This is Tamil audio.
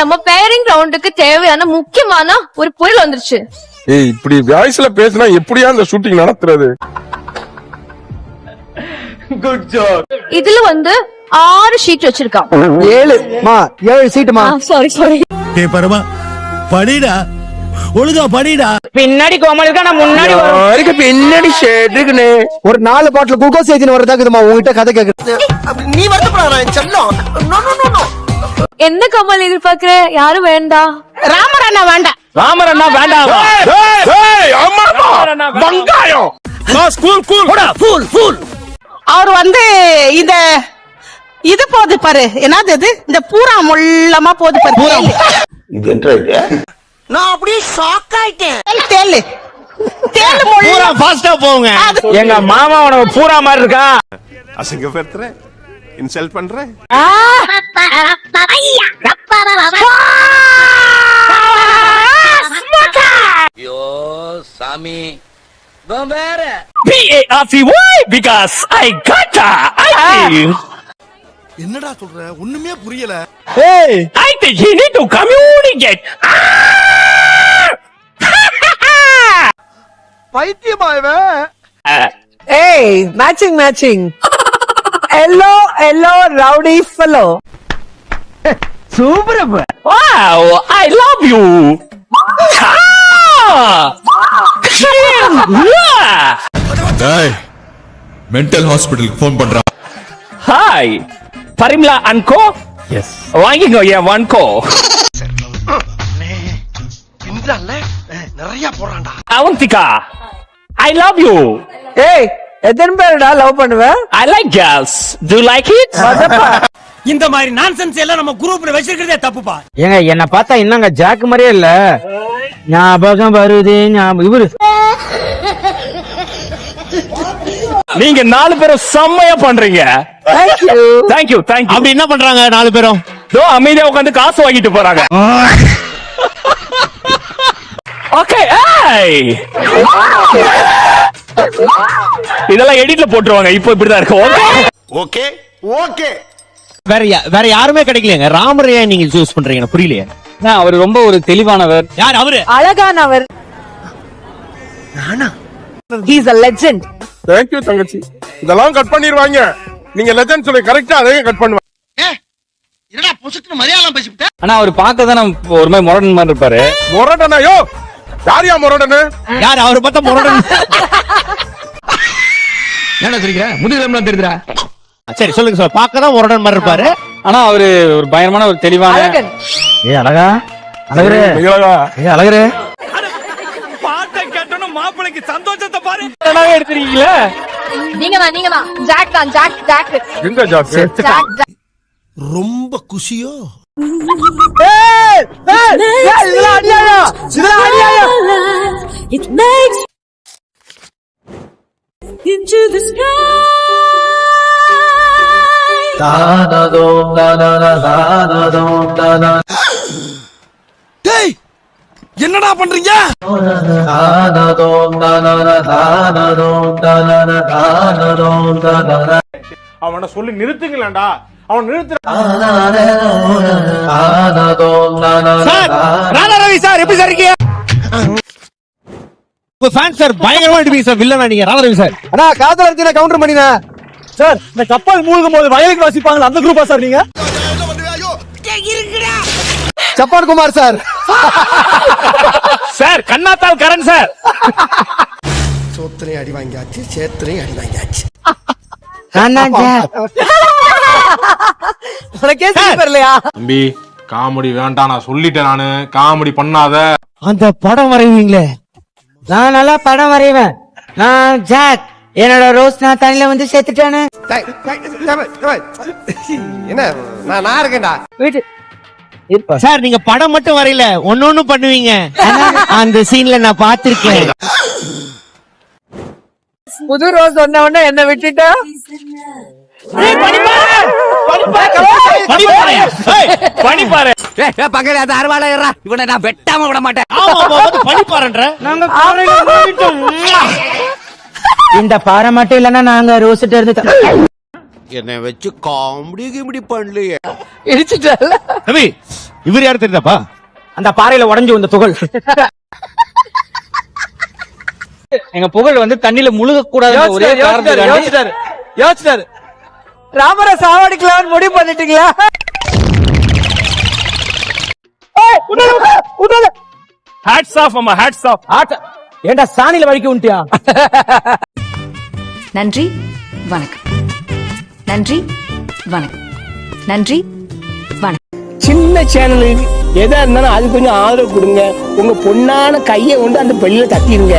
நம்ம பேரிங் ரவுண்டுக்கு தேவையான முக்கியமான ஒரு பொருள் வந்துருச்சு. ஏய், இப்படி வாய்ஸ்ல பேசினா எப்படியா இந்த ஷூட்டிங் நடத்துறது? Good job. இதுல 6 ஷீட் வச்சிருக்கான். 7 சீட்டுமா. சாரி. டேய் பரமா படிடா, ஒழுங்கா படிடா. பின்னாடி கோமல் இருக்கா, நான் முன்னாடி வரேன். பின்னாடி ஷேட் இருக்குனே. ஒரு 4 பாட்டில் குளுக்கோஸ் ஏத்தின வரதாக்குதுமா. உங்ககிட்ட கதை கேக்குது. நீ வருத்தப்படாத செல்லம். No no no no. என்ன கமல் எதிர்பார்க்கிற? யாரும் வேண்டாம். ராமர் அண்ணா வேண்டாம். ராமர் அண்ணா வேண்டாம். ஏய் அம்மா வெங்காயம். கூல். அவர் இது போது பாரு, என்னது இது, இந்த பூரா முள்ளமா போது பாரு. இது என்ன இது? நான் அப்படியே ஷாக் ஆயிட்டேன். தேல் பூரா ஃபாஸ்டா போங்க. எங்க மாமா உனக்கு பூரா மாதிரி இருக்கா? அசிங்கப்படுத்துற, இன்சல்ட் பண்ற. ஐயோ சாமி வேற. Because I got என்னடா சொல்ற? ஒண்ணுமே புரியல. I think he need to communicate. பைத்தியமா இவன். Hey, matching. Hello, rowdy fellow. Super. Wow, I love you. டேய், மென்டல் ஹாஸ்பிடலுக்கு ஃபோன் பண்றா. Hi, Parimla Anko. Yes. வாங்கிக்கோ ஏன் வான்கோ. இன்றால நிறைய போறான்டா. Avantika, I love you. Hey, எத்தனை பேருடா லவ் பண்ணுவ? I like girls. Do you like it? இந்த மாதிரி நான்சென்ஸ் எல்லாம் நம்ம குரூப்ல வச்சிருக்கிறதே தப்புப்பா. ஏங்க என்ன பார்த்தா என்னங்க ஜாக் மாதிரியே இல்ல. ஞாபகம் வருது இவரு. நீங்க 4 பேரும் செம்மையா பண்றீங்க. Thank you. அப்படி என்ன பண்றாங்க 4 பேரும்? தோ அமைதியா உட்கார்ந்து காசு வாங்கிட்டு போறாங்க. ஓகே, இதெல்லாம் எடிட்ல போட்டுருவாங்க. இப்போ இப்படிதான் இருக்கு. ஓகே. வேற யாருமே கிடைக்கலங்க. ராமர் ஏன் நீங்க சூஸ் பண்றீங்க புரியலையே. அவர் ரொம்ப ஒரு தெளிவானவர். யார் அவரு? அழகானவர். He's a legend. Thank you தங்கச்சி. இதெல்லாம் கட் பண்ணிடுவாங்க. நீங்க லெஜண்ட் சொல்லி கரெக்டா அதே கட் பண்ணுவாங்க. என்னடா பொசுக்கு மரியாதை பேசிட்டே. ஆனா அவர் பார்க்க தான் ஒரு மாதிரி முரடன் மாதிரி இருப்பாரு. மொரடனா? யோ யாரியா மொரடனு? யார் அவரை பார்த்தா முரடன்? என்ன சொல்றீங்க? முதுகுலாம் தெரியுதுடா. சரி சொல்லுங்க சார். பார்க்க தான் முரடன் மாதிரி இருப்பாரு. ஆனா அவரு ஒரு பயங்கரமான ஒரு தெளிவான. அழகா அழகரே. அழகரே. பாட்டை கேட்டணும் மாப்பிளைக்கு சந்தோஷத்தை பாரு. எடுத்துறீங்களா? நீங்க தான். ஜாக். எங்க ஜாக்? ரொம்ப குஷியோ? It makes into the sky. டேய் என்னடா பண்றீங்க? அவன சொல்லி நிறுத்துங்களேன்டா. அவன் நிறுத்து. சார், ராதா ரவி சார் எப்படி சார் இருக்கீங்க? உங்க ஃபேன் சார் பயங்கரமா அடிப்பீங்க சார். வில்லனா நீங்க ராதா ரவி சார். அண்ணா காதல இருந்து கவுண்டர் பண்ணினா. சார் இந்த கப்பல் மூழ்கும் போது வயலுக்கு வாசிப்பாங்க அந்த குரூப்பா சார் நீங்க? சப்பான் குமார் சார். சார் கண்ணாத்தால் கரண் சார். சோத்திரையும் அடி வாங்கியாச்சு, சேத்திரையும் அடி வாங்கியாச்சு. தம்பி காமெடி வேண்டாம், நான் சொல்லிட்டேன். நானு காமெடி பண்ணாத. அந்த படம் வரைவீங்களே, நான் நல்லா படம் வரைவேன். நான் ஜாக். என்னோட ரோஸ் நான் தண்ணில வந்து சேர்த்துட்டானு. என்ன நான் இருக்கேன்டா. வீட்டு சார் நீங்க படம் மட்டும் வரையில ஒன்னொன்னு பண்ணுவீங்க. அந்த சீன்ல நான் பாத்திருக்கேன். புது ரோஸ் சொன்ன உடனே என்ன விட்டுட்டா? பணிப்பாரு. பக்கத்துல அந்த அறுவாளை இவனை நான் வெட்டாம விட மாட்டேன். பணிப்பாருன்ற இந்த பாறை மட்டும் இல்லன்னா நாங்க ரோஸ்ட்டு இருந்து என்னை வச்சு காமெடி கிமெடி பண்ணலையே. இடிச்சிட்டல. ரவி இவர் யாரு தெரியுதாப்பா? அந்த பாறையில உடைஞ்சு வந்த துகள். எங்க புகழ் வந்து தண்ணியில முழுக கூடாது ஒரே காரணத்துக்காக யோசிச்சாரு ராமரை சாவடிக்கலாம்னு முடிவு பண்ணிட்டீங்களா? ஹேட்ஸ் ஆஃப் அம்மா, ஹேட்ஸ் ஆஃப். ஏண்டா சாணியில வலிக்க விட்டியா? நன்றி வணக்கம். நன்றி வணக்கம். நன்றி வணக்கம். சின்ன சேனல் எதா இருந்தாலும் அது கொஞ்சம் ஆதரவு கொடுங்க. உங்க பொண்ணான கையை கொண்டு அந்த பெல்ல தட்டிடுங்க.